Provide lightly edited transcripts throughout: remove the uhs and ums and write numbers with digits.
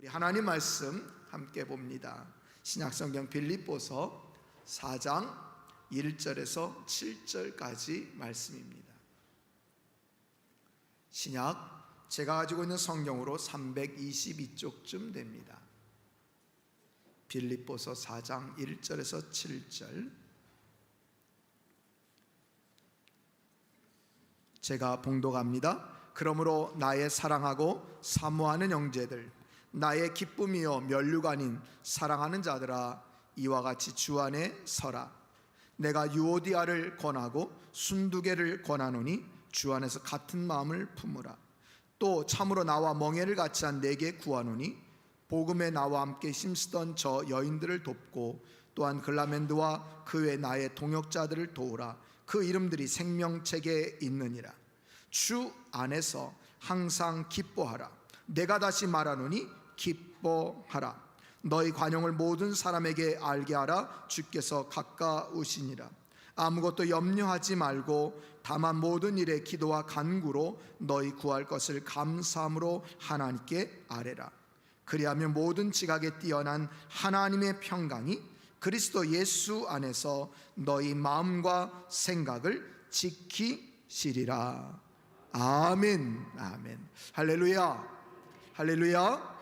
우리 하나님 말씀 함께 봅니다. 신약성경 빌립보서 4장 1절에서 7절까지 말씀입니다. 신약 제가 가지고 있는 성경으로 322쪽쯤 됩니다. 빌립보서 4장 1절에서 7절, 제가 봉독합니다. 그러므로 나의 사랑하고 사모하는 형제들, 나의 기쁨이요 면류가 아닌 사랑하는 자들아, 이와 같이 주 안에 서라. 내가 유오디아를 권하고 순두개를 권하노니 주 안에서 같은 마음을 품으라. 또 참으로 나와 멍에를 같이 한 내게 구하노니 복음에 나와 함께 힘쓰던 저 여인들을 돕고 또한 글라멘드와 그 외 나의 동역자들을 도우라. 그 이름들이 생명책에 있느니라. 주 안에서 항상 기뻐하라. 내가 다시 말하노니 기뻐하라. 너희 관용을 모든 사람에게 알게 하라. 주께서 가까우시니라. 아무것도 염려하지 말고 다만 모든 일에 기도와 간구로 너희 구할 것을 감사함으로 하나님께 아뢰라. 그리하면 모든 지각에 뛰어난 하나님의 평강이 그리스도 예수 안에서 너희 마음과 생각을 지키시리라. 아멘. 아멘. 할렐루야. 할렐루야.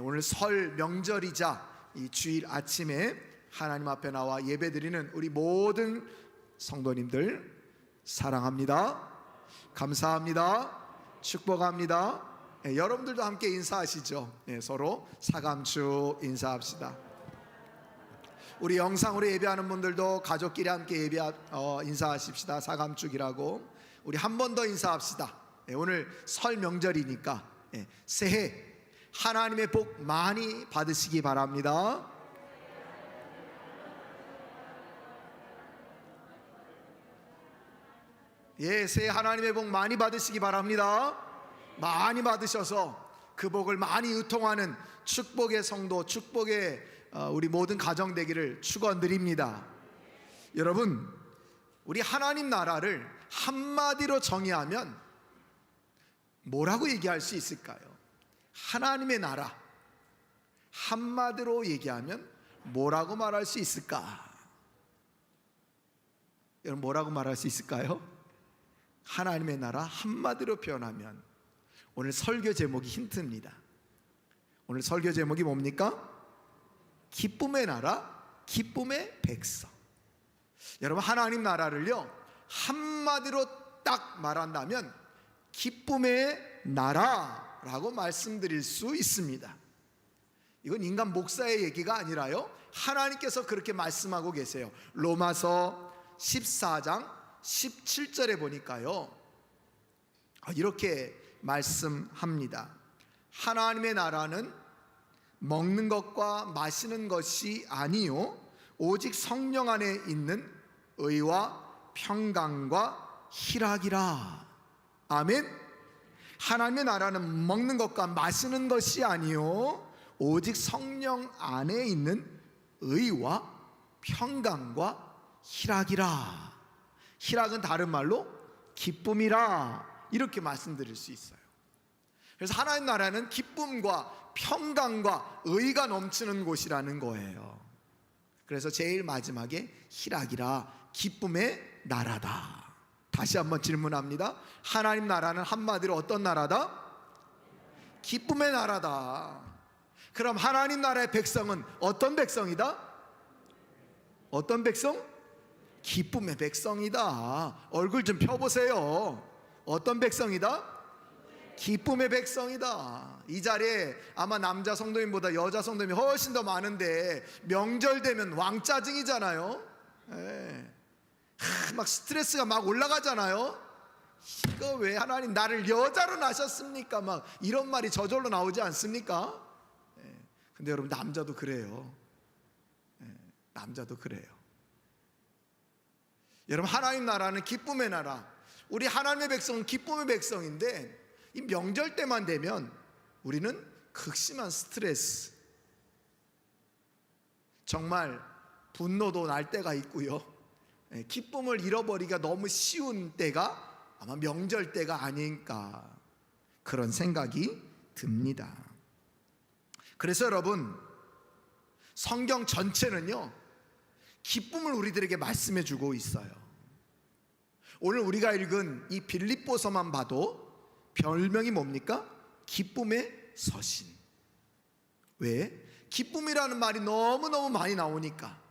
오늘 설 명절이자 이 주일 아침에 하나님 앞에 나와 예배드리는 우리 모든 성도님들 사랑합니다. 감사합니다. 축복합니다. 여러분들도 함께 인사하시죠. 서로 사감축 인사합시다. 우리 영상으로 예배하는 분들도 가족끼리 함께 인사하십시다. 사감축이라고. 우리 한 번 더 인사합시다. 오늘 설 명절이니까 새해 하나님의 복 많이 받으시기 바랍니다. 새해 하나님의 복 많이 받으시기 바랍니다. 많이 받으셔서 그 복을 많이 유통하는 축복의 성도, 축복의 우리 모든 가정 되기를 축원드립니다. 여러분, 우리 하나님 나라를 한마디로 정의하면 뭐라고 얘기할 수 있을까요? 하나님의 나라 한마디로 얘기하면 뭐라고 말할 수 있을까? 여러분, 뭐라고 말할 수 있을까요? 하나님의 나라 한마디로 표현하면, 오늘 설교 제목이 힌트입니다. 오늘 설교 제목이 뭡니까? 기쁨의 나라, 기쁨의 백성. 여러분, 하나님 나라를요 한마디로 딱 말한다면 기쁨의 나라라고 말씀드릴 수 있습니다. 이건 인간 목사의 얘기가 아니라요, 하나님께서 그렇게 말씀하고 계세요. 로마서 14장 17절에 보니까요 이렇게 말씀합니다. 하나님의 나라는 먹는 것과 마시는 것이 아니요 오직 성령 안에 있는 의와 평강과 희락이라. 아멘. 하나님의 나라는 먹는 것과 마시는 것이 아니요 오직 성령 안에 있는 의와 평강과 희락이라. 희락은 다른 말로 기쁨이라, 이렇게 말씀드릴 수 있어요. 그래서 하나님 나라는 기쁨과 평강과 의가 넘치는 곳이라는 거예요. 그래서 제일 마지막에 희락이라, 기쁨의 나라다. 다시 한번 질문합니다. 하나님 나라는 한마디로 어떤 나라다? 기쁨의 나라다. 그럼 하나님 나라의 백성은 어떤 백성이다? 어떤 백성? 기쁨의 백성이다. 얼굴 좀 펴보세요. 어떤 백성이다? 기쁨의 백성이다. 이 자리에 아마 남자 성도님보다 여자 성도님이 훨씬 더 많은데, 명절 되면 왕짜증이잖아요. 막 스트레스가 막 올라가잖아요. 이거 왜 하나님 나를 여자로 나셨습니까? 막 이런 말이 저절로 나오지 않습니까? 근데 여러분, 남자도 그래요. 남자도 그래요. 여러분, 하나님 나라는 기쁨의 나라, 우리 하나님의 백성은 기쁨의 백성인데, 이 명절 때만 되면 우리는 극심한 스트레스, 정말 분노도 날 때가 있고요, 기쁨을 잃어버리기가 너무 쉬운 때가 아마 명절 때가 아닐까, 그런 생각이 듭니다. 그래서 여러분, 성경 전체는요, 기쁨을 우리들에게 말씀해 주고 있어요. 오늘 우리가 읽은 이 빌립보서만 봐도 별명이 뭡니까? 기쁨의 서신. 왜? 기쁨이라는 말이 너무너무 많이 나오니까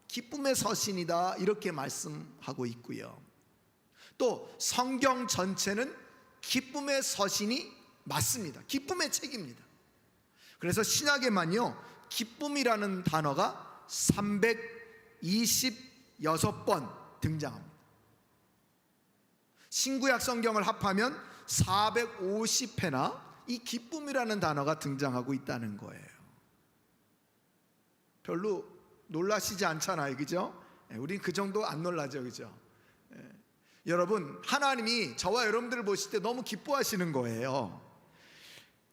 기쁨의 서신이다 이렇게 말씀하고 있고요. 또 성경 전체는 기쁨의 서신이 맞습니다. 기쁨의 책입니다. 그래서 신약에만요, 기쁨이라는 단어가 326번 등장합니다. 신구약 성경을 합하면 450회나 이 기쁨이라는 단어가 등장하고 있다는 거예요. 별로 놀라시지 않잖아요, 그죠? 우린 그 정도 안 놀라죠, 그죠? 여러분, 하나님이 저와 여러분들을 보실 때 너무 기뻐하시는 거예요.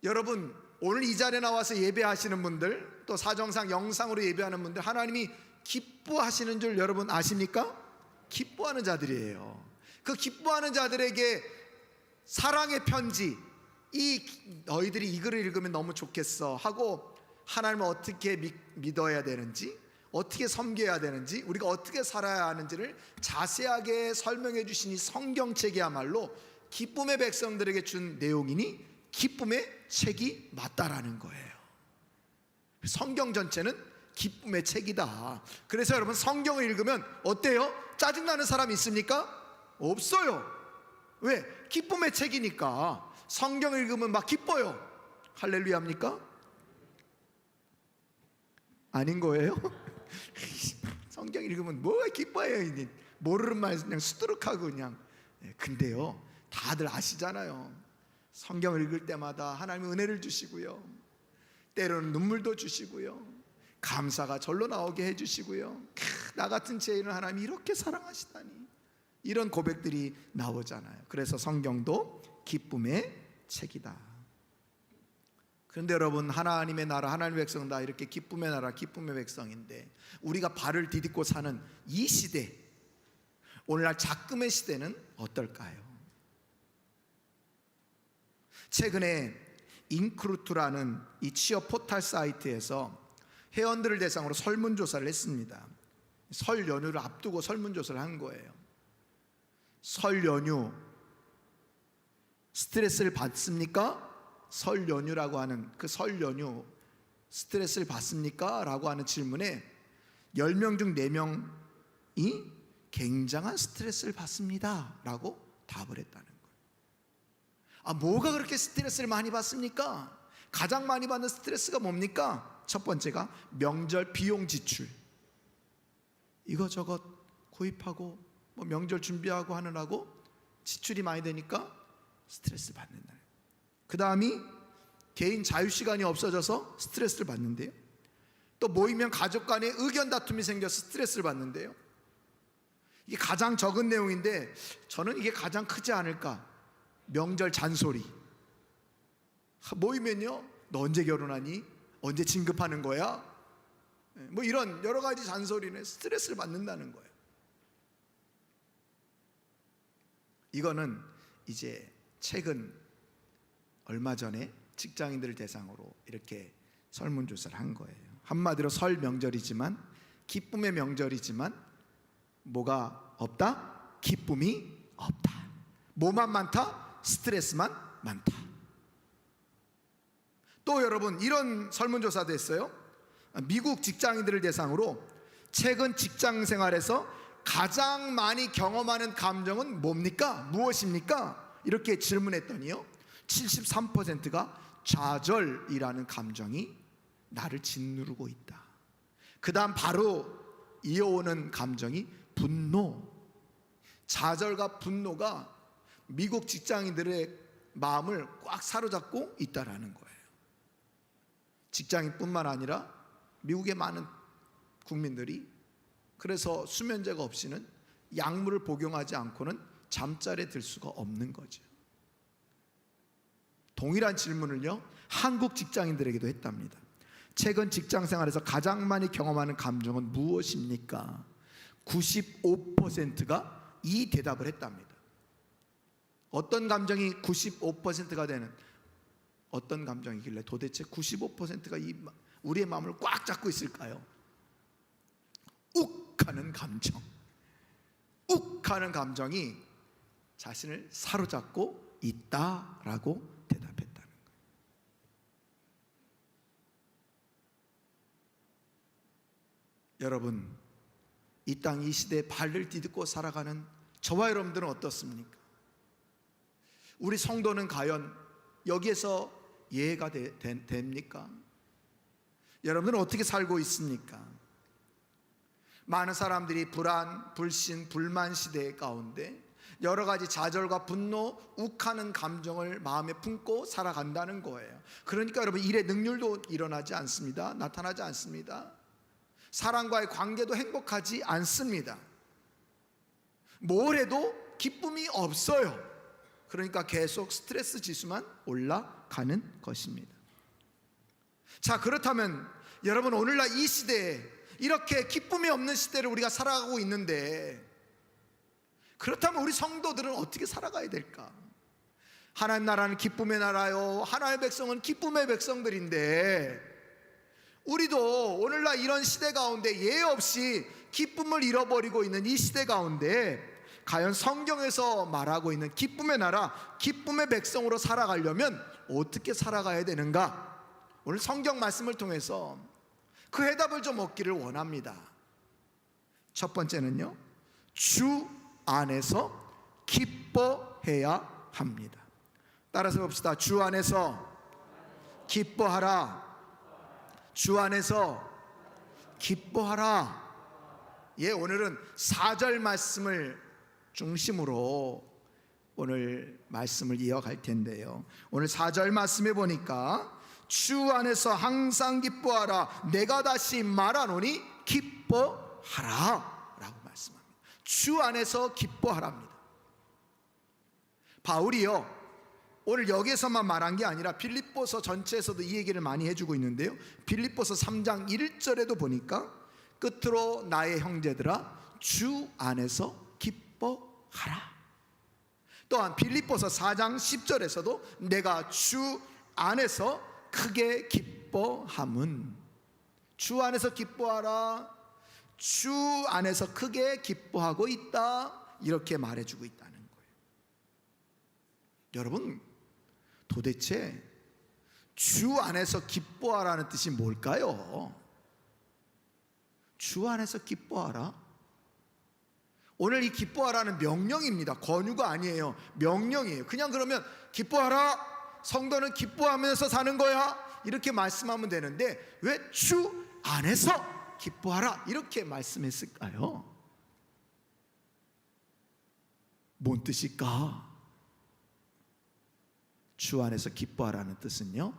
여러분, 오늘 이 자리에 나와서 예배하시는 분들, 또 사정상 영상으로 예배하는 분들, 하나님이 기뻐하시는 줄 여러분 아십니까? 기뻐하는 자들이에요. 그 기뻐하는 자들에게 사랑의 편지, 너희들이 이 글을 읽으면 너무 좋겠어 하고 하나님을 어떻게 믿어야 되는지, 어떻게 섬겨야 되는지, 우리가 어떻게 살아야 하는지를 자세하게 설명해 주신 이 성경책이야말로 기쁨의 백성들에게 준 내용이니 기쁨의 책이 맞다라는 거예요. 성경 전체는 기쁨의 책이다. 그래서 여러분, 성경을 읽으면 어때요? 짜증나는 사람 있습니까? 없어요. 왜? 기쁨의 책이니까. 성경을 읽으면 막 기뻐요. 할렐루야입니까? 아닌 거예요? 성경 읽으면 뭐가 기뻐해요? 모르는 말 그냥 수두룩하고 그냥. 근데요, 다들 아시잖아요. 성경을 읽을 때마다 하나님의 은혜를 주시고요, 때로는 눈물도 주시고요, 감사가 절로 나오게 해주시고요, 나 같은 죄인을 하나님이 이렇게 사랑하시다니, 이런 고백들이 나오잖아요. 그래서 성경도 기쁨의 책이다. 그런데 여러분, 하나님의 나라, 하나님의 백성은 다 이렇게 기쁨의 나라, 기쁨의 백성인데 우리가 발을 디딛고 사는 이 시대, 오늘날 작금의 시대는 어떨까요? 최근에 인크루트라는 이 취업 포털 사이트에서 회원들을 대상으로 설문조사를 했습니다. 설 연휴를 앞두고 설문조사를 한 거예요. 설 연휴 스트레스를 받습니까? 설 연휴라고 하는 그 설 연휴 스트레스를 받습니까? 라고 하는 질문에 10명 중 4명이 굉장한 스트레스를 받습니다 라고 답을 했다는 거예요. 뭐가 그렇게 스트레스를 많이 받습니까? 가장 많이 받는 스트레스가 뭡니까? 첫 번째가 명절 비용 지출, 이것저것 구입하고 명절 준비하고 하느라고 지출이 많이 되니까 스트레스 받는다. 그 다음이 개인 자유시간이 없어져서 스트레스를 받는데요, 또 모이면 가족 간에 의견 다툼이 생겨서 스트레스를 받는데요, 이게 가장 적은 내용인데 저는 이게 가장 크지 않을까. 명절 잔소리. 모이면요, 너 언제 결혼하니? 언제 진급하는 거야? 이런 여러 가지 잔소리는 스트레스를 받는다는 거예요. 이거는 이제 최근 얼마 전에 직장인들을 대상으로 이렇게 설문조사를 한 거예요. 한마디로 설 명절이지만, 기쁨의 명절이지만 뭐가 없다? 기쁨이 없다. 뭐만 많다? 스트레스만 많다. 또 여러분, 이런 설문조사도 했어요. 미국 직장인들을 대상으로 최근 직장 생활에서 가장 많이 경험하는 감정은 뭡니까? 무엇입니까? 이렇게 질문했더니요, 73%가 좌절이라는 감정이 나를 짓누르고 있다. 그 다음 바로 이어오는 감정이 분노. 좌절과 분노가 미국 직장인들의 마음을 꽉 사로잡고 있다라는 거예요. 직장인뿐만 아니라 미국의 많은 국민들이 그래서 수면제가 없이는, 약물을 복용하지 않고는 잠자리에 들 수가 없는 거죠. 동일한 질문을요, 한국 직장인들에게도 했답니다. 최근 직장 생활에서 가장 많이 경험하는 감정은 무엇입니까? 95%가 이 대답을 했답니다. 어떤 감정이 95%가 되는? 어떤 감정이길래 도대체 95%가 우리의 마음을 꽉 잡고 있을까요? 욱하는 감정, 욱하는 감정이 자신을 사로잡고 있다라고 대답했다는 거예요. 여러분, 이 땅 이 시대에 발을 디딛고 살아가는 저와 여러분들은 어떻습니까? 우리 성도는 과연 여기에서 이해가 됩니까? 여러분들은 어떻게 살고 있습니까? 많은 사람들이 불안, 불신, 불만 시대 가운데 여러 가지 좌절과 분노, 욱하는 감정을 마음에 품고 살아간다는 거예요. 그러니까 여러분, 일의 능률도 일어나지 않습니다. 나타나지 않습니다. 사람과의 관계도 행복하지 않습니다. 뭘 해도 기쁨이 없어요. 그러니까 계속 스트레스 지수만 올라가는 것입니다. 자, 그렇다면 여러분, 오늘날 이 시대에 이렇게 기쁨이 없는 시대를 우리가 살아가고 있는데, 그렇다면 우리 성도들은 어떻게 살아가야 될까? 하나님 나라는 기쁨의 나라요, 하나님의 백성은 기쁨의 백성들인데, 우리도 오늘날 이런 시대 가운데 예외 없이 기쁨을 잃어버리고 있는 이 시대 가운데 과연 성경에서 말하고 있는 기쁨의 나라, 기쁨의 백성으로 살아가려면 어떻게 살아가야 되는가? 오늘 성경 말씀을 통해서 그 해답을 좀 얻기를 원합니다. 첫 번째는요, 주 안에서 기뻐해야 합니다. 따라서 봅시다. 주 안에서 기뻐하라. 주 안에서 기뻐하라. 예, 오늘은 4절 말씀을 중심으로 오늘 말씀을 이어갈 텐데요, 오늘 4절 말씀에 보니까 주 안에서 항상 기뻐하라. 내가 다시 말하노니 기뻐하라 라고 말씀합니다. 주 안에서 기뻐하랍니다. 바울이요, 오늘 여기에서만 말한 게 아니라 빌립보서 전체에서도 이 얘기를 많이 해주고 있는데요, 빌립보서 3장 1절에도 보니까 끝으로 나의 형제들아 주 안에서 기뻐하라. 또한 빌립보서 4장 10절에서도 내가 주 안에서 크게 기뻐함은, 주 안에서 기뻐하라, 주 안에서 크게 기뻐하고 있다, 이렇게 말해주고 있다는 거예요. 여러분, 도대체 주 안에서 기뻐하라는 뜻이 뭘까요? 주 안에서 기뻐하라? 오늘 이 기뻐하라는 명령입니다. 권유가 아니에요. 명령이에요. 그냥 그러면 기뻐하라, 성도는 기뻐하면서 사는 거야, 이렇게 말씀하면 되는데 왜 주 안에서 기뻐하라 이렇게 말씀했을까요? 뭔 뜻일까? 주 안에서 기뻐하라는 뜻은요,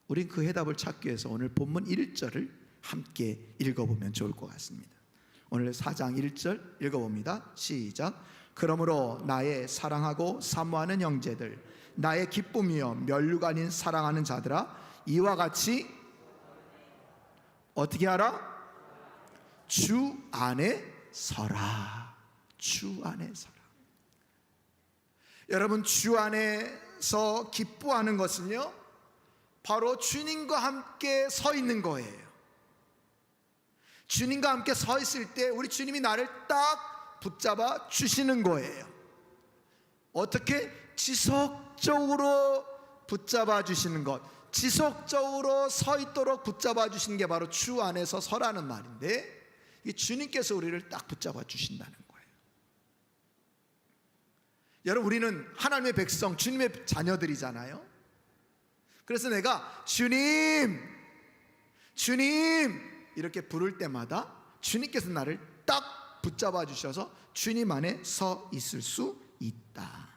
우린 그 해답을 찾기 위해서 오늘 본문 1절을 함께 읽어보면 좋을 것 같습니다. 오늘 4장 1절 읽어봅니다. 시작. 그러므로 나의 사랑하고 사모하는 형제들, 나의 기쁨이여 면류가 아닌 사랑하는 자들아, 이와 같이 어떻게 하라? 주 안에 서라. 주 안에 서라. 여러분, 주 안에서 기뻐하는 것은요, 바로 주님과 함께 서 있는 거예요. 주님과 함께 서 있을 때 우리 주님이 나를 딱 붙잡아 주시는 거예요. 어떻게? 지속적으로 붙잡아 주시는 것, 지속적으로 서 있도록 붙잡아 주시는 게 바로 주 안에서 서라는 말인데, 이 주님께서 우리를 딱 붙잡아 주신다는 거예요. 여러분, 우리는 하나님의 백성, 주님의 자녀들이잖아요. 그래서 내가 주님, 주님 이렇게 부를 때마다 주님께서 나를 딱 붙잡아 주셔서 주님 안에 서 있을 수 있다.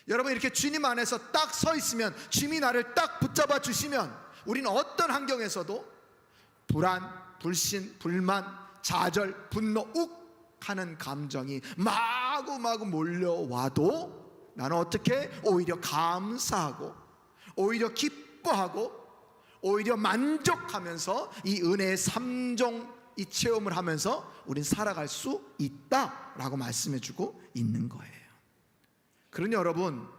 여러분, 이렇게 주님 안에서 딱 서 있으면, 주님이 나를 딱 붙잡아 주시면 우리는 어떤 환경에서도 불안, 불신, 불만, 좌절, 분노, 욱하는 감정이 마구마구 몰려와도 나는 어떻게? 오히려 감사하고, 오히려 기뻐하고, 오히려 만족하면서 이 은혜의 3종 이 체험을 하면서 우린 살아갈 수 있다라고 말씀해주고 있는 거예요. 그러니 여러분,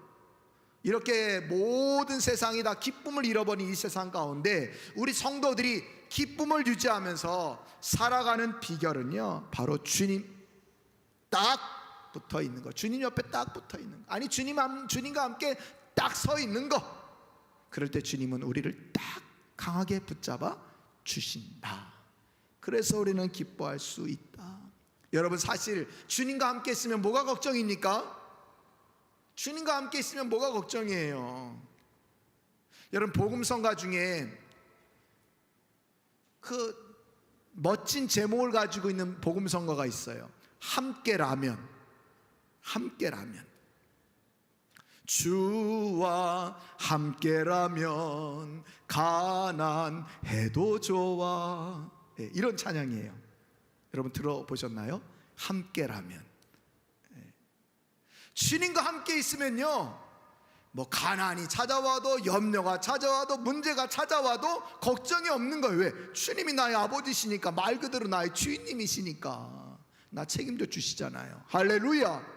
이렇게 모든 세상이 다 기쁨을 잃어버린 이 세상 가운데 우리 성도들이 기쁨을 유지하면서 살아가는 비결은요, 바로 주님 딱 붙어 있는 거. 주님 옆에 딱 붙어 있는 거. 아니 주님과 함께 딱 서 있는 거. 그럴 때 주님은 우리를 딱 강하게 붙잡아 주신다. 그래서 우리는 기뻐할 수 있다. 여러분, 사실 주님과 함께 있으면 뭐가 걱정입니까? 주님과 함께 있으면 뭐가 걱정이에요? 여러분, 복음성가 중에 그 멋진 제목을 가지고 있는 복음성가가 있어요. 함께라면. 함께라면. 주와 함께라면 가난해도 좋아. 네, 이런 찬양이에요. 여러분 들어보셨나요? 함께라면. 네. 주님과 함께 있으면요, 뭐 가난이 찾아와도 염려가 찾아와도 문제가 찾아와도 걱정이 없는 거예요. 왜? 주님이 나의 아버지시니까, 말 그대로 나의 주인님이시니까 나 책임져 주시잖아요. 할렐루야.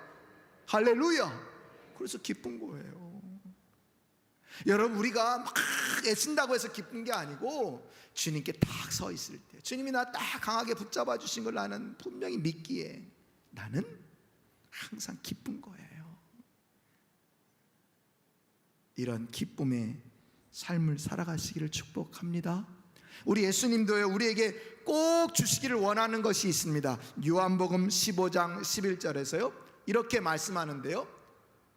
할렐루야. 그래서 기쁜 거예요. 여러분, 우리가 막 애쓴다고 해서 기쁜 게 아니고 주님께 딱 서 있을 때, 주님이 나 딱 강하게 붙잡아 주신 걸 나는 분명히 믿기에 나는 항상 기쁜 거예요. 이런 기쁨의 삶을 살아가시기를 축복합니다. 우리 예수님도요, 우리에게 꼭 주시기를 원하는 것이 있습니다. 요한복음 15장 11절에서요 이렇게 말씀하는데요,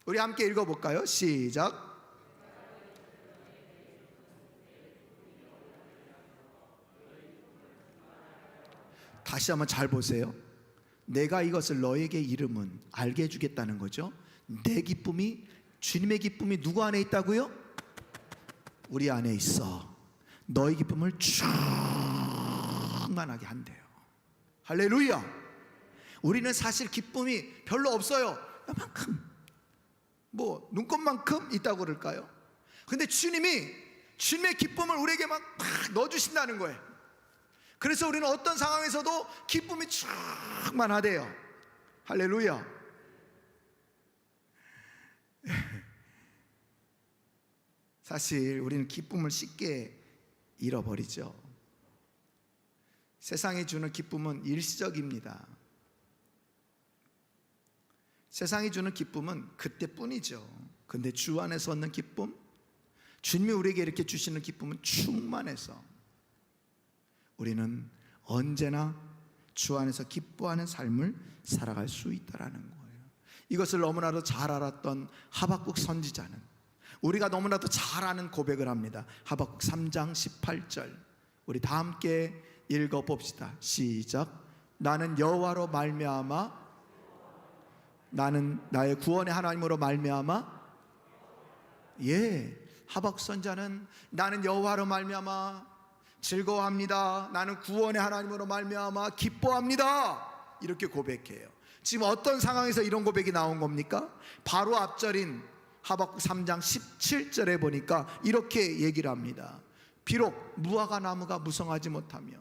우리 함께 읽어볼까요? 시작. 다시 한번 잘 보세요. 내가 이것을 너에게 이름은 알게 해주겠다는 거죠. 내 기쁨이, 주님의 기쁨이 누구 안에 있다고요? 우리 안에 있어. 너의 기쁨을 충만하게 한대요. 할렐루야. 우리는 사실 기쁨이 별로 없어요. 이만큼, 뭐 눈곱만큼 있다고 그럴까요? 근데 주님이 주님의 기쁨을 우리에게 막 넣어주신다는 거예요. 그래서 우리는 어떤 상황에서도 기쁨이 충만하대요. 할렐루야. 사실 우리는 기쁨을 쉽게 잃어버리죠. 세상이 주는 기쁨은 일시적입니다. 세상이 주는 기쁨은 그때뿐이죠. 근데 주 안에서 얻는 기쁨, 주님이 우리에게 이렇게 주시는 기쁨은 충만해서 우리는 언제나 주 안에서 기뻐하는 삶을 살아갈 수 있다는 거예요. 이것을 너무나도 잘 알았던 하박국 선지자는 우리가 너무나도 잘 아는 고백을 합니다. 하박국 3장 18절, 우리 다 함께 읽어봅시다. 시작. 나는 여호와로 말미암아, 나는 나의 구원의 하나님으로 말미암아, 하박국 선지자는 나는 여호와로 말미암아 즐거워합니다. 나는 구원의 하나님으로 말미암아 기뻐합니다. 이렇게 고백해요. 지금 어떤 상황에서 이런 고백이 나온 겁니까? 바로 앞절인 하박국 3장 17절에 보니까 이렇게 얘기를 합니다. 비록 무화과 나무가 무성하지 못하며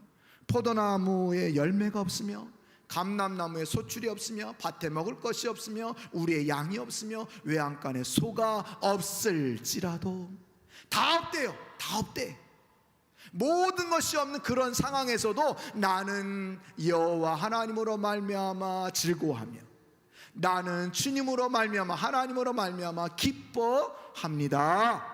포도나무에 열매가 없으며 감람나무에 소출이 없으며 밭에 먹을 것이 없으며 우리의 양이 없으며 외양간에 소가 없을지라도, 다 없대요. 다 없대. 모든 것이 없는 그런 상황에서도 나는 여호와 하나님으로 말미암아 즐거워하며 나는 주님으로 말미암아 하나님으로 말미암아 기뻐합니다.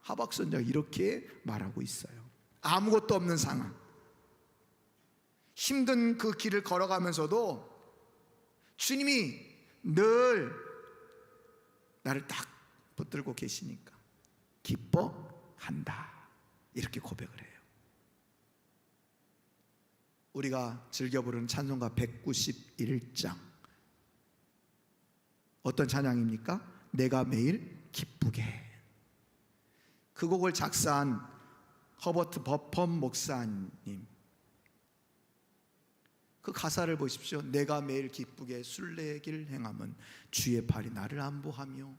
하박국 선지자가 이렇게 말하고 있어요. 아무것도 없는 상황, 힘든 그 길을 걸어가면서도 주님이 늘 나를 딱 붙들고 계시니까 기뻐한다. 이렇게 고백을 해요. 우리가 즐겨 부르는 찬송가 191장, 어떤 찬양입니까? 내가 매일 기쁘게. 그 곡을 작사한 허버트 버펌 목사님, 그 가사를 보십시오. 내가 매일 기쁘게 순례길 행함은 주의 팔이 나를 안보하며,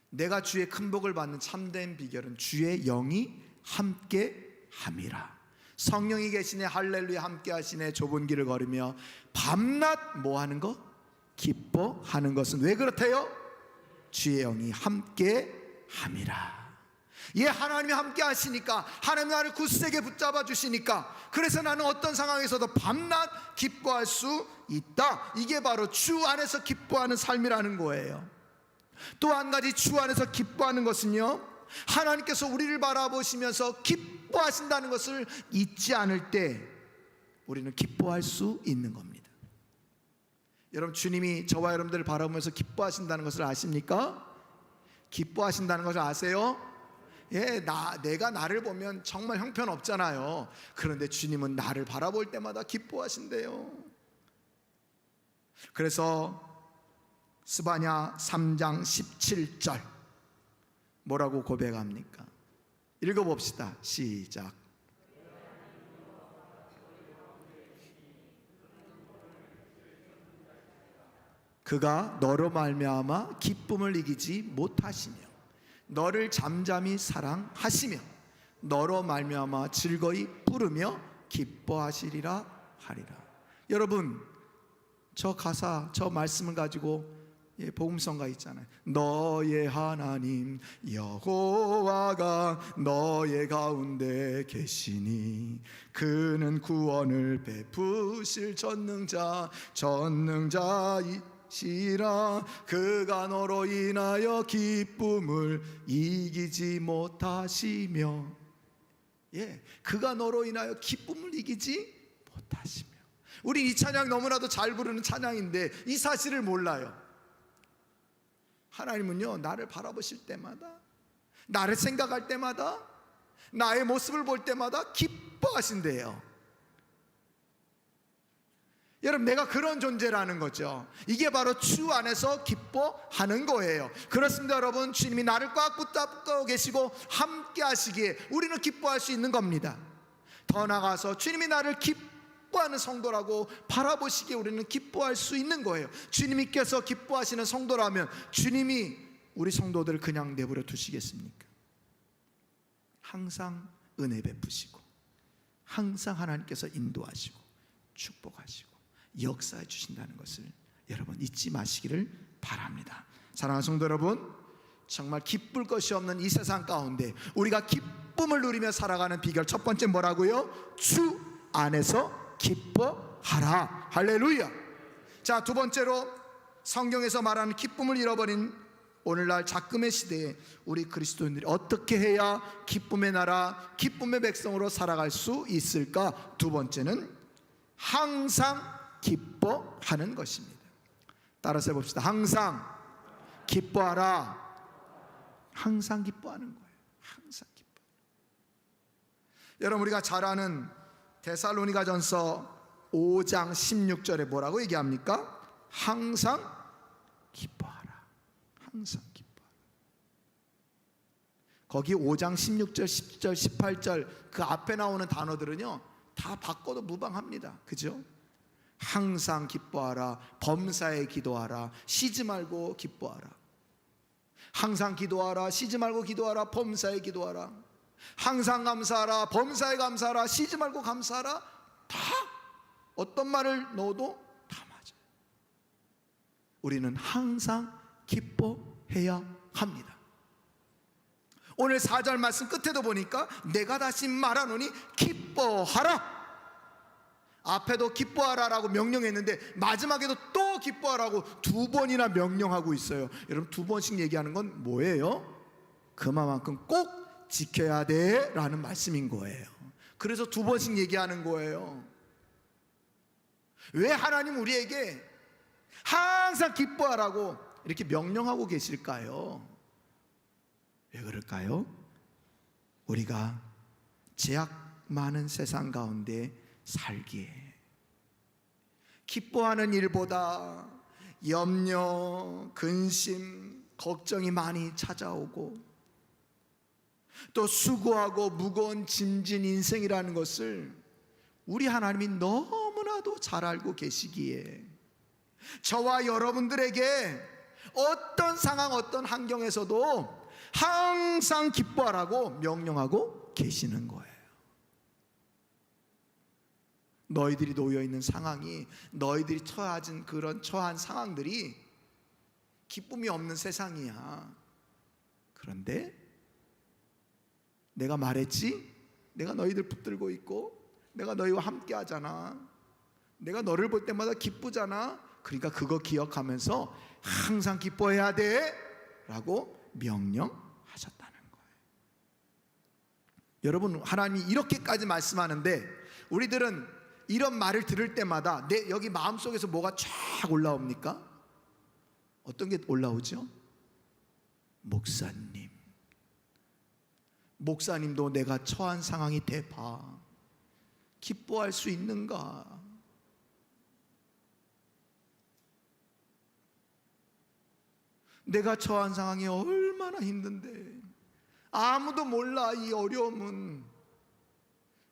내가 주의 큰 복을 받는 참된 비결은 주의 영이 함께 함이라. 성령이 계시네, 할렐루야, 함께 하시네. 좁은 길을 걸으며 밤낮 뭐 하는 거? 기뻐하는 것은 왜 그렇대요? 주의 영이 함께 함이라. 예, 하나님이 함께 하시니까, 하나님이 나를 굳세게 붙잡아 주시니까, 그래서 나는 어떤 상황에서도 밤낮 기뻐할 수 있다. 이게 바로 주 안에서 기뻐하는 삶이라는 거예요. 또 한 가지 주 안에서 기뻐하는 것은요, 하나님께서 우리를 바라보시면서 기뻐하신다는 것을 잊지 않을 때 우리는 기뻐할 수 있는 겁니다. 여러분, 주님이 저와 여러분들을 바라보면서 기뻐하신다는 것을 아십니까? 기뻐하신다는 것을 아세요? 예, 내가 나를 보면 정말 형편없잖아요. 그런데 주님은 나를 바라볼 때마다 기뻐하신대요. 그래서 스바냐 3장 17절 뭐라고 고백합니까? 읽어봅시다. 시작. 그가 너로 말미암아 기쁨을 이기지 못하시며 너를 잠잠히 사랑하시며 너로 말미암아 즐거이 부르며 기뻐하시리라 하리라. 여러분, 저 가사, 저 말씀을 가지고 복음성가 있잖아요. 너의 하나님 여호와가 너의 가운데 계시니 그는 구원을 베푸실 전능자이시라. 그가 너로 인하여 기쁨을 이기지 못하시며, 예, 그가 너로 인하여 기쁨을 이기지 못하시며. 우리 이 찬양 너무나도 잘 부르는 찬양인데 이 사실을 몰라요. 하나님은요, 나를 바라보실 때마다, 나를 생각할 때마다, 나의 모습을 볼 때마다 기뻐하신대요. 여러분, 내가 그런 존재라는 거죠. 이게 바로 주 안에서 기뻐하는 거예요. 그렇습니다, 여러분. 주님이 나를 꽉 붙잡고 계시고 함께 하시기에 우리는 기뻐할 수 있는 겁니다. 더 나아가서 주님이 나를 기뻐하는 성도라고 바라보시기에 우리는 기뻐할 수 있는 거예요. 주님께서 기뻐하시는 성도라면 주님이 우리 성도들을 그냥 내버려 두시겠습니까? 항상 은혜 베푸시고 항상 하나님께서 인도하시고 축복하시고 역사해 주신다는 것을 여러분 잊지 마시기를 바랍니다. 사랑하는 성도 여러분, 정말 기쁠 것이 없는 이 세상 가운데 우리가 기쁨을 누리며 살아가는 비결, 첫 번째 뭐라고요? 주 안에서 기뻐하라. 할렐루야. 자, 두 번째로 성경에서 말하는 기쁨을 잃어버린 오늘날 작금의 시대에 우리 그리스도인들이 어떻게 해야 기쁨의 나라, 기쁨의 백성으로 살아갈 수 있을까? 두 번째는 항상 기뻐하는 것입니다. 따라서 해봅시다. 항상 기뻐하라. 항상 기뻐하는 거예요. 항상 기뻐. 여러분, 우리가 잘 아는 데살로니가전서 5장 16절에 뭐라고 얘기합니까? 항상 기뻐하라. 항상 기뻐하라. 거기 5장 16절, 10절, 18절 그 앞에 나오는 단어들은요 다 바꿔도 무방합니다. 그죠? 항상 기뻐하라. 범사에 기도하라. 쉬지 말고 기뻐하라. 항상 기도하라. 쉬지 말고 기도하라. 범사에 기도하라. 항상 감사하라. 범사에 감사하라. 쉬지 말고 감사하라. 다 어떤 말을 넣어도 다 맞아요. 우리는 항상 기뻐해야 합니다. 오늘 4절 말씀 끝에도 보니까 내가 다시 말하노니 기뻐하라. 앞에도 기뻐하라라고 명령했는데 마지막에도 또 기뻐하라고 두 번이나 명령하고 있어요. 여러분, 두 번씩 얘기하는 건 뭐예요? 그만큼 꼭 지켜야 돼 라는 말씀인 거예요. 그래서 두 번씩 얘기하는 거예요. 왜 하나님 우리에게 항상 기뻐하라고 이렇게 명령하고 계실까요? 왜 그럴까요? 우리가 죄악 많은 세상 가운데 살기에 기뻐하는 일보다 염려, 근심, 걱정이 많이 찾아오고 또 수고하고 무거운 짐진 인생이라는 것을 우리 하나님이 너무나도 잘 알고 계시기에 저와 여러분들에게 어떤 상황, 어떤 환경에서도 항상 기뻐하라고 명령하고 계시는 거예요. 너희들이 놓여있는 상황이, 너희들이 처한 상황들이 기쁨이 없는 세상이야. 그런데 내가 말했지? 내가 너희들 붙들고 있고 내가 너희와 함께 하잖아. 내가 너를 볼 때마다 기쁘잖아. 그러니까 그거 기억하면서 항상 기뻐해야 돼 라고 명령하셨다는 거예요. 여러분, 하나님이 이렇게까지 말씀하는데 우리들은 이런 말을 들을 때마다 내 여기 마음속에서 뭐가 쫙 올라옵니까? 어떤 게 올라오죠? 목사님도 내가 처한 상황이 돼봐. 기뻐할 수 있는가? 내가 처한 상황이 얼마나 힘든데 아무도 몰라 이 어려움은.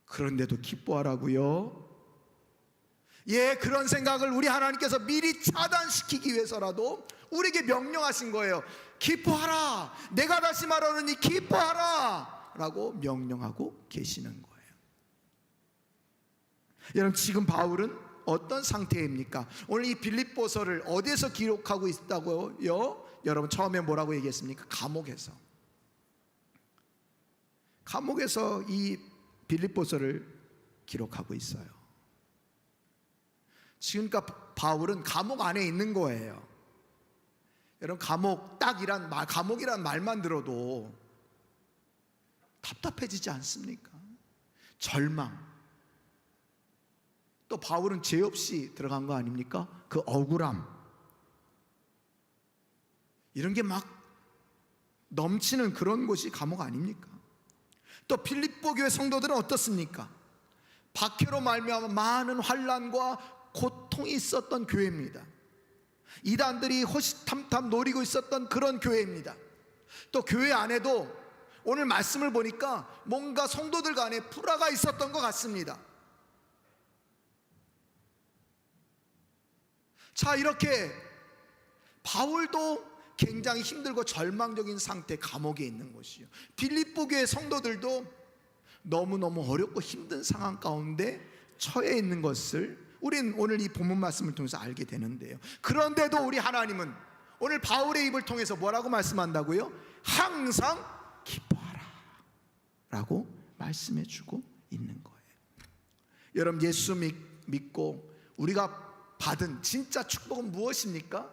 그런데도 기뻐하라고요? 예, 그런 생각을 우리 하나님께서 미리 차단시키기 위해서라도 우리에게 명령하신 거예요. 기뻐하라. 내가 다시 말하노니 기뻐하라 라고 명령하고 계시는 거예요. 여러분, 지금 바울은 어떤 상태입니까? 오늘 이 빌립보서를 어디에서 기록하고 있다고요? 여러분, 처음에 뭐라고 얘기했습니까? 감옥에서 이 빌립보서를 기록하고 있어요. 지금까 바울은 감옥 안에 있는 거예요. 여러분, 감옥이란 말만 들어도 답답해지지 않습니까? 절망. 또 바울은 죄 없이 들어간 거 아닙니까? 그 억울함. 이런 게 막 넘치는 그런 곳이 감옥 아닙니까? 또 필립보 교회 성도들은 어떻습니까? 박해로 말미암아 많은 환난과 고통이 있었던 교회입니다. 이단들이 호시탐탐 노리고 있었던 그런 교회입니다. 또 교회 안에도 오늘 말씀을 보니까 뭔가 성도들 간에 불화가 있었던 것 같습니다. 자, 이렇게 바울도 굉장히 힘들고 절망적인 상태, 감옥에 있는 것이요. 빌립보 교회 성도들도 너무너무 어렵고 힘든 상황 가운데 처해 있는 것을 우린 오늘 이 본문 말씀을 통해서 알게 되는데요. 그런데도 우리 하나님은 오늘 바울의 입을 통해서 뭐라고 말씀한다고요? 항상 기뻐하라 라고 말씀해 주고 있는 거예요. 여러분, 예수 믿고 우리가 받은 진짜 축복은 무엇입니까?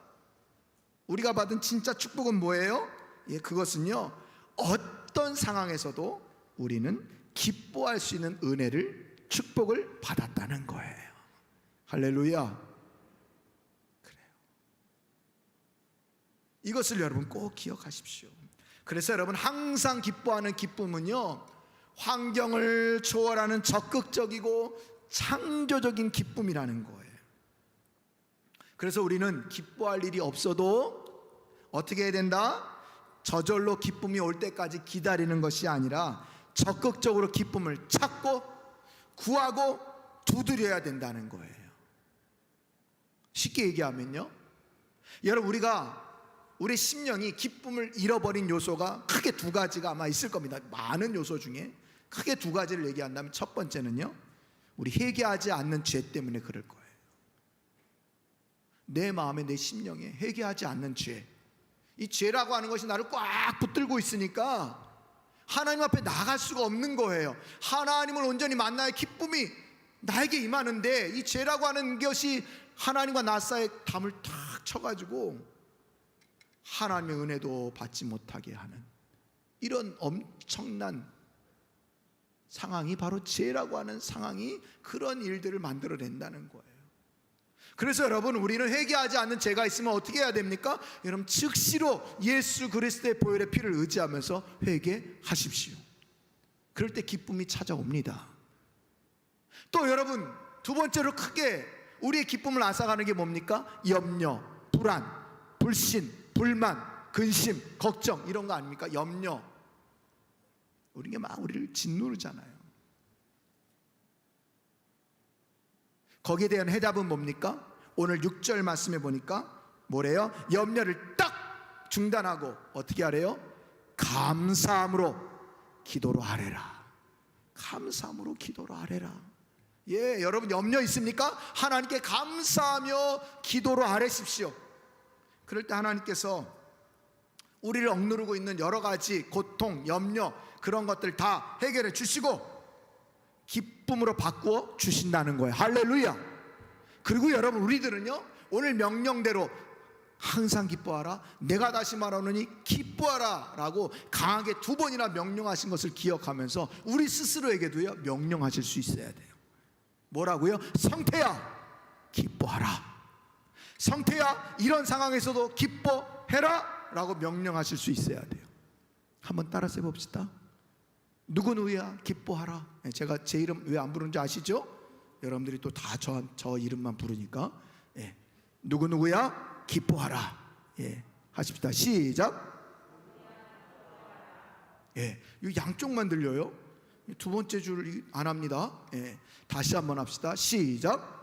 우리가 받은 진짜 축복은 뭐예요? 예, 그것은요, 어떤 상황에서도 우리는 기뻐할 수 있는 은혜를, 축복을 받았다는 거예요. 할렐루야. 그래요. 이것을 여러분 꼭 기억하십시오. 그래서 여러분, 항상 기뻐하는 기쁨은요, 환경을 초월하는 적극적이고 창조적인 기쁨이라는 거예요. 그래서 우리는 기뻐할 일이 없어도 어떻게 해야 된다? 저절로 기쁨이 올 때까지 기다리는 것이 아니라 적극적으로 기쁨을 찾고 구하고 두드려야 된다는 거예요. 쉽게 얘기하면요, 여러분, 우리 심령이 기쁨을 잃어버린 요소가 크게 두 가지가 아마 있을 겁니다. 많은 요소 중에 크게 두 가지를 얘기한다면, 첫 번째는요, 우리 회개하지 않는 죄 때문에 그럴 거예요. 내 마음에, 내 심령에 회개하지 않는 죄, 이 죄라고 하는 것이 나를 꽉 붙들고 있으니까 하나님 앞에 나갈 수가 없는 거예요. 하나님을 온전히 만나야 기쁨이 나에게 임하는데, 이 죄라고 하는 것이 하나님과 나 사이에 담을 탁 쳐가지고 하나님의 은혜도 받지 못하게 하는 이런 엄청난 상황이 바로 죄라고 하는 상황이 그런 일들을 만들어낸다는 거예요. 그래서 여러분, 우리는 회개하지 않는 죄가 있으면 어떻게 해야 됩니까? 여러분, 즉시로 예수 그리스도의 보혈의 피를 의지하면서 회개하십시오. 그럴 때 기쁨이 찾아옵니다. 또 여러분, 두 번째로 크게 우리의 기쁨을 앗아가는 게 뭡니까? 염려, 불안, 불신, 불만, 근심, 걱정, 이런 거 아닙니까? 염려. 우리가 막 우리를 짓누르잖아요. 거기에 대한 해답은 뭡니까? 오늘 6절 말씀해 보니까 뭐래요? 염려를 딱 중단하고 어떻게 하래요? 감사함으로 기도로 아뢰라. 감사함으로 기도로 아뢰라. 예, 여러분, 염려 있습니까? 하나님께 감사하며 기도로 아뢰십시오. 그럴 때 하나님께서 우리를 억누르고 있는 여러 가지 고통, 염려, 그런 것들 다 해결해 주시고 기쁨으로 바꾸어 주신다는 거예요. 할렐루야. 그리고 여러분, 우리들은요, 오늘 명령대로 항상 기뻐하라, 내가 다시 말하노니 기뻐하라 라고 강하게 2번이나 명령하신 것을 기억하면서 우리 스스로에게도요, 명령하실 수 있어야 돼요. 뭐라고요? 성태야, 기뻐하라. 성태야, 이런 상황에서도 기뻐해라 라고 명령하실 수 있어야 돼요. 한번 따라서 해봅시다. 누구누구야, 기뻐하라. 제가 제 이름 왜 안 부르는지 아시죠? 여러분들이 또 다 저 이름만 부르니까. 누구누구야, 기뻐하라. 하십시다. 시작. 이 양쪽만 들려요. 2번째 줄 안 합니다. 다시 한번 합시다. 시작.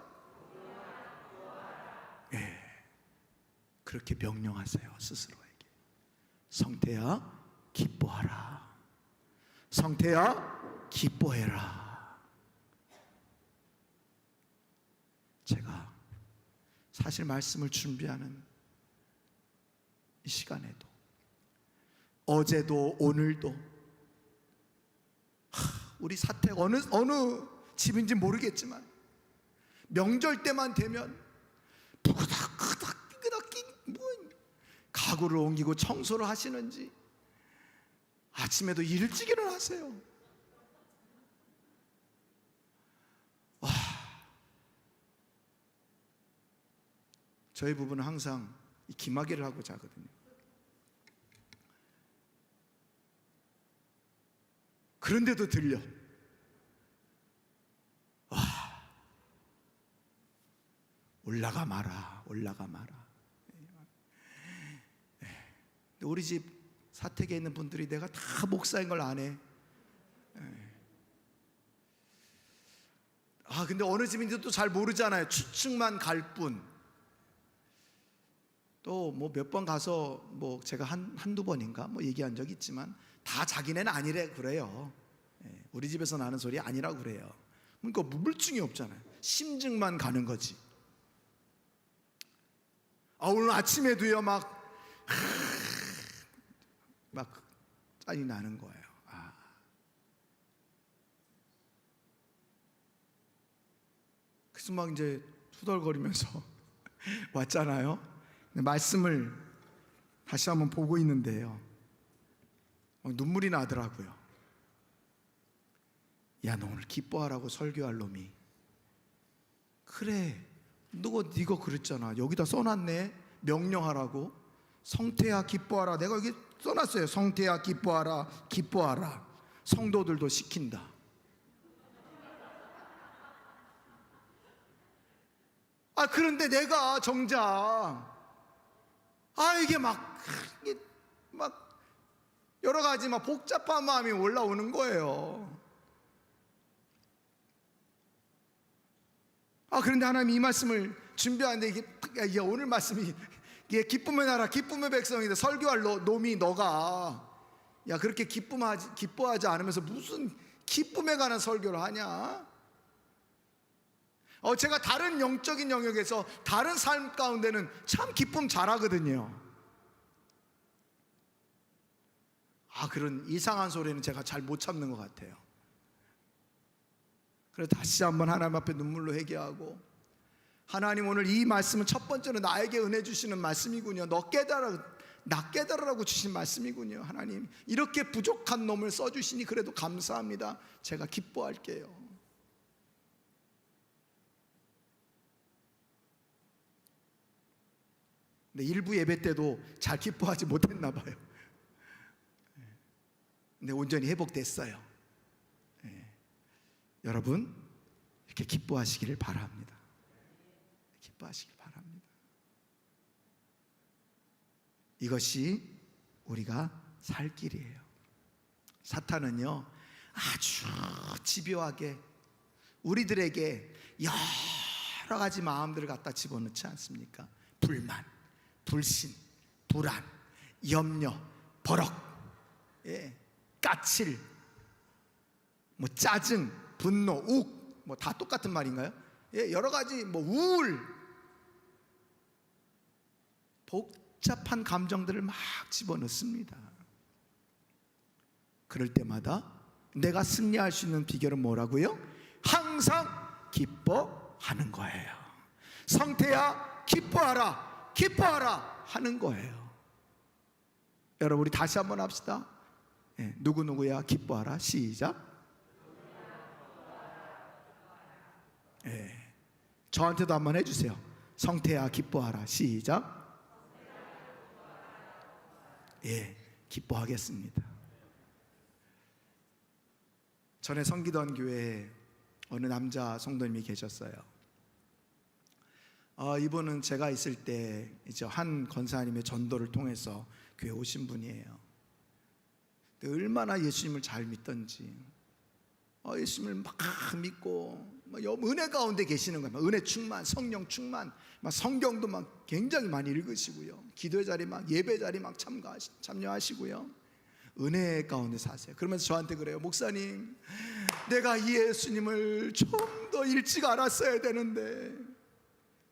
그렇게 명령하세요, 스스로에게. 성태야, 기뻐하라. 성태야, 기뻐해라. 제가 사실 말씀을 준비하는 이 시간에도, 어제도 오늘도 우리 사택 어느 집인지 모르겠지만 명절 때만 되면 부그닥 뭐 가구를 옮기고 청소를 하시는지 아침에도 일찍 일어나세요. 와, 저희 부부는 항상 이 기마개를 하고 자거든요. 그런데도 들려. 와, 올라가 마라, 올라가 마라. 우리 집 사택에 있는 분들이 내가 다 목사인 걸 아네. 근데 어느 집인지 또 잘 모르잖아요. 추측만 갈 뿐. 또 뭐 몇 번 가서 뭐 제가 한두 번인가 뭐 얘기한 적 있지만 다 자기네는 아니래 그래요. 우리 집에서 나는 소리 아니라고 그래요. 그러니까 물증이 없잖아요. 심증만 가는 거지. 오늘 아침에도요 막 짜증이 나는 거예요. 그래서 막 이제 투덜거리면서 왔잖아요. 근데 말씀을 다시 한번 보고 있는데요, 눈물이 나더라고요. 야, 너 오늘 기뻐하라고 설교할 놈이, 그래, 네가 그랬잖아. 여기다 써놨네, 명령하라고. 성태야, 기뻐하라. 내가 여기 써놨어요. 성태야, 기뻐하라, 기뻐하라. 성도들도 시킨다. 그런데 내가 정작 이게 막 여러 가지 막 복잡한 마음이 올라오는 거예요. 그런데 하나님 이 말씀을 준비하는데 이게 오늘 말씀이 이게 기쁨의 나라, 기쁨의 백성인데 설교할 놈이 너가 그렇게 기뻐하지 않으면서 무슨 기쁨에 관한 설교를 하냐? 제가 다른 영적인 영역에서 다른 삶 가운데는 참 기쁨 잘하거든요. 그런 이상한 소리는 제가 잘 못 참는 것 같아요. 그래서 다시 한번 하나님 앞에 눈물로 회개하고, 하나님, 오늘 이 말씀은 첫 번째로 나에게 은혜 주시는 말씀이군요. 나 깨달으라고 주신 말씀이군요. 하나님, 이렇게 부족한 놈을 써주시니 그래도 감사합니다. 제가 기뻐할게요. 근데 일부 예배 때도 잘 기뻐하지 못했나 봐요. 근데 온전히 회복됐어요. 여러분, 이렇게 기뻐하시기를 바랍니다. 기뻐하시길 바랍니다. 이것이 우리가 살 길이에요. 사탄은요 아주 집요하게 우리들에게 여러 가지 마음들을 갖다 집어넣지 않습니까? 불만, 불신, 불안, 염려, 버럭, 까칠, 뭐 짜증, 분노, 욱, 뭐 다 똑같은 말인가요? 여러 가지, 뭐 우울, 복잡한 감정들을 막 집어넣습니다. 그럴 때마다 내가 승리할 수 있는 비결은 뭐라고요? 항상 기뻐하는 거예요. 성태야 기뻐하라, 기뻐하라 하는 거예요. 여러분 우리 다시 한번 합시다. 누구누구야 기뻐하라. 시작. 저한테도 한번 해주세요. 성태야 기뻐하라. 시작. 기뻐하겠습니다. 전에 섬기던 교회에 어느 남자 성도님이 계셨어요. 이분은 제가 있을 때 이제 한 권사님의 전도를 통해서 교회 오신 분이에요. 얼마나 예수님을 잘 믿던지, 예수님을 막 믿고 은혜 가운데 계시는 거예요. 은혜 충만, 성령 충만, 막 성경도 막 굉장히 많이 읽으시고요. 기도의 자리 막 예배 자리 막 참여하시고요. 은혜 가운데 사세요. 그러면서 저한테 그래요. 목사님, 내가 이 예수님을 좀 더 일찍 알았어야 되는데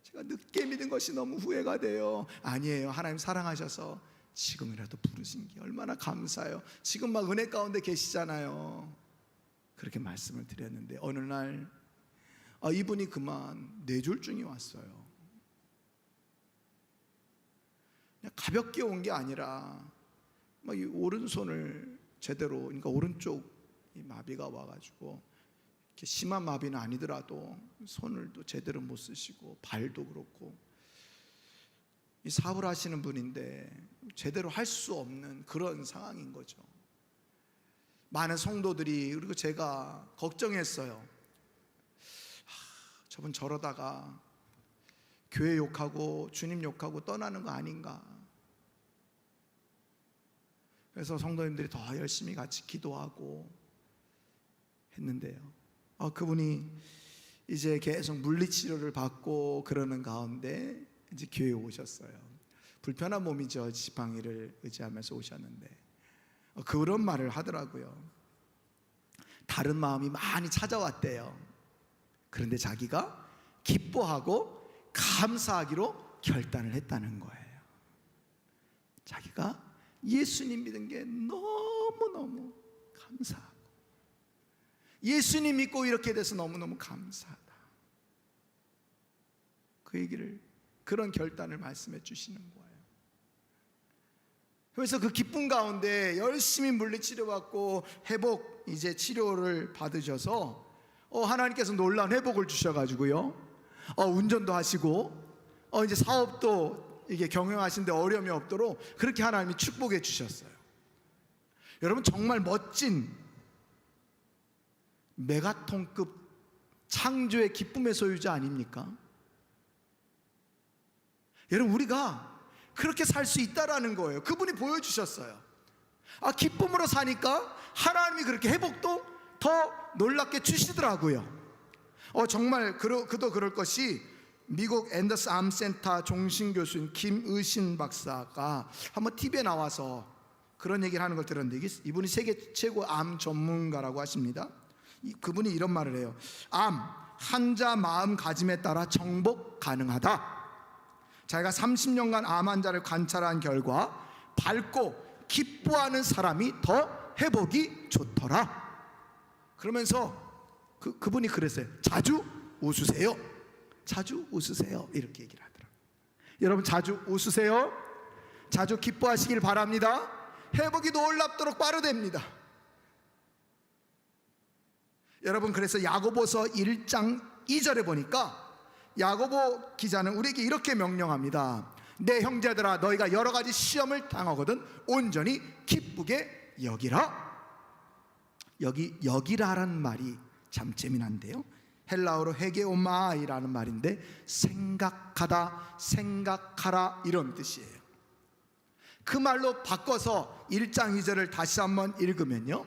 제가 늦게 믿은 것이 너무 후회가 돼요. 아니에요. 하나님 사랑하셔서 지금이라도 부르신 게 얼마나 감사해요. 지금 막 은혜 가운데 계시잖아요. 그렇게 말씀을 드렸는데 어느 날 이분이 그만 뇌졸중이 왔어요. 그냥 가볍게 온 게 아니라 이 오른손을 제대로, 그러니까 오른쪽 이 마비가 와가지고 이렇게 심한 마비는 아니더라도 손을 또 제대로 못 쓰시고 발도 그렇고 이 사업을 하시는 분인데 제대로 할 수 없는 그런 상황인 거죠. 많은 성도들이 그리고 제가 걱정했어요. 저분 저러다가 교회 욕하고 주님 욕하고 떠나는 거 아닌가. 그래서 성도님들이 더 열심히 같이 기도하고 했는데요. 그분이 이제 계속 물리치료를 받고 그러는 가운데 이제 교회에 오셨어요. 불편한 몸이죠. 지팡이를 의지하면서 오셨는데 그런 말을 하더라고요. 다른 마음이 많이 찾아왔대요. 그런데 자기가 기뻐하고 감사하기로 결단을 했다는 거예요. 자기가 예수님 믿은 게 너무너무 감사하고 예수님 믿고 이렇게 돼서 너무너무 감사하다. 그 얘기를, 그런 결단을 말씀해 주시는 거예요. 그래서 그 기쁨 가운데 열심히 물리치료받고 회복 이제 치료를 받으셔서 하나님께서 놀라운 회복을 주셔가지고요. 운전도 하시고 이제 사업도 이게 경영하시는데 어려움이 없도록 그렇게 하나님이 축복해 주셨어요. 여러분 정말 멋진 메가톤급 창조의 기쁨의 소유자 아닙니까? 여러분 우리가 그렇게 살 수 있다라는 거예요. 그분이 보여주셨어요. 기쁨으로 사니까 하나님이 그렇게 회복도 더 놀랍게 주시더라고요. 정말 그도 그럴 것이 미국 앤더스 암센터 종신교수인 김의신 박사가 한번 TV에 나와서 그런 얘기를 하는 걸 들었는데 이분이 세계 최고 암 전문가라고 하십니다. 그분이 이런 말을 해요. 암 환자 마음가짐에 따라 정복 가능하다. 자기가 30년간 암 환자를 관찰한 결과 밝고 기뻐하는 사람이 더 회복이 좋더라. 그러면서 그분이 그랬어요. 자주 웃으세요. 자주 웃으세요. 이렇게 얘기를 하더라고요. 여러분 자주 웃으세요. 자주 기뻐하시길 바랍니다. 회복이 놀랍도록 빠르답니다. 여러분 그래서 야고보서 1장 2절에 보니까 야고보 기자는 우리에게 이렇게 명령합니다. 내 형제들아 너희가 여러 가지 시험을 당하거든 온전히 기쁘게 여기라. 여기 여기라라는 말이 참 재미난데요. 헬라어로 헤게오마이라는 말인데 생각하다, 생각하라 이런 뜻이에요. 그 말로 바꿔서 1장 2절을 다시 한번 읽으면요.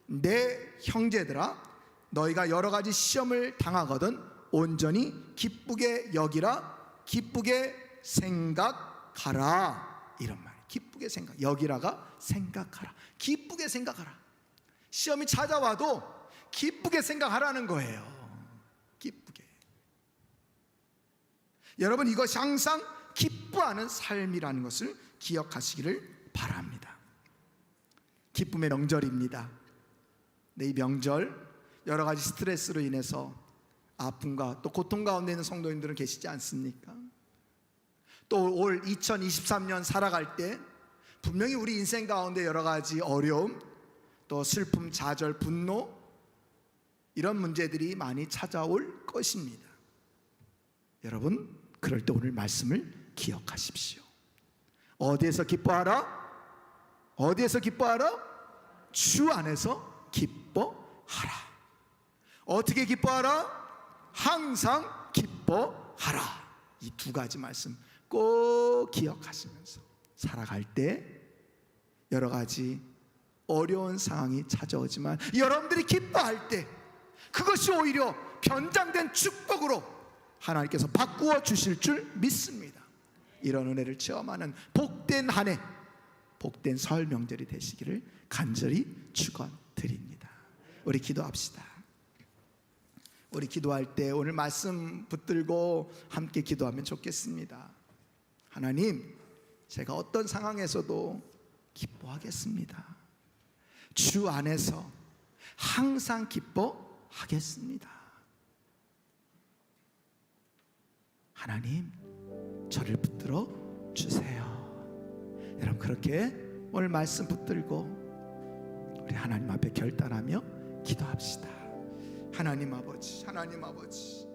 내 형제들아 너희가 여러 가지 시험을 당하거든 온전히 기쁘게 여기라, 기쁘게 생각하라 이런 말. 기쁘게 생각, 여기라가 생각하라, 기쁘게 생각하라. 시험이 찾아와도 기쁘게 생각하라는 거예요. 기쁘게. 여러분 이것이 항상 기뻐하는 삶이라는 것을 기억하시기를 바랍니다. 기쁨의 명절입니다. 이 명절 여러 가지 스트레스로 인해서 아픔과 또 고통 가운데 있는 성도님들은 계시지 않습니까? 또 올 2023년 살아갈 때 분명히 우리 인생 가운데 여러 가지 어려움, 또 슬픔, 좌절, 분노, 이런 문제들이 많이 찾아올 것입니다. 여러분, 그럴 때 오늘 말씀을 기억하십시오. 어디에서 기뻐하라? 어디에서 기뻐하라? 주 안에서 기뻐하라. 어떻게 기뻐하라? 항상 기뻐하라. 이 두 가지 말씀 꼭 기억하시면서 살아갈 때 여러 가지 어려운 상황이 찾아오지만 여러분들이 기뻐할 때 그것이 오히려 변장된 축복으로 하나님께서 바꾸어 주실 줄 믿습니다. 이런 은혜를 체험하는 복된 한 해, 복된 설 명절이 되시기를 간절히 축원드립니다. 우리 기도합시다. 우리 기도할 때 오늘 말씀 붙들고 함께 기도하면 좋겠습니다. 하나님, 제가 어떤 상황에서도 기뻐하겠습니다. 주 안에서 항상 기뻐하겠습니다. 하나님, 저를 붙들어 주세요. 여러분, 그렇게 오늘 말씀 붙들고 우리 하나님 앞에 결단하며 기도합시다. 하나님 아버지, 하나님 아버지,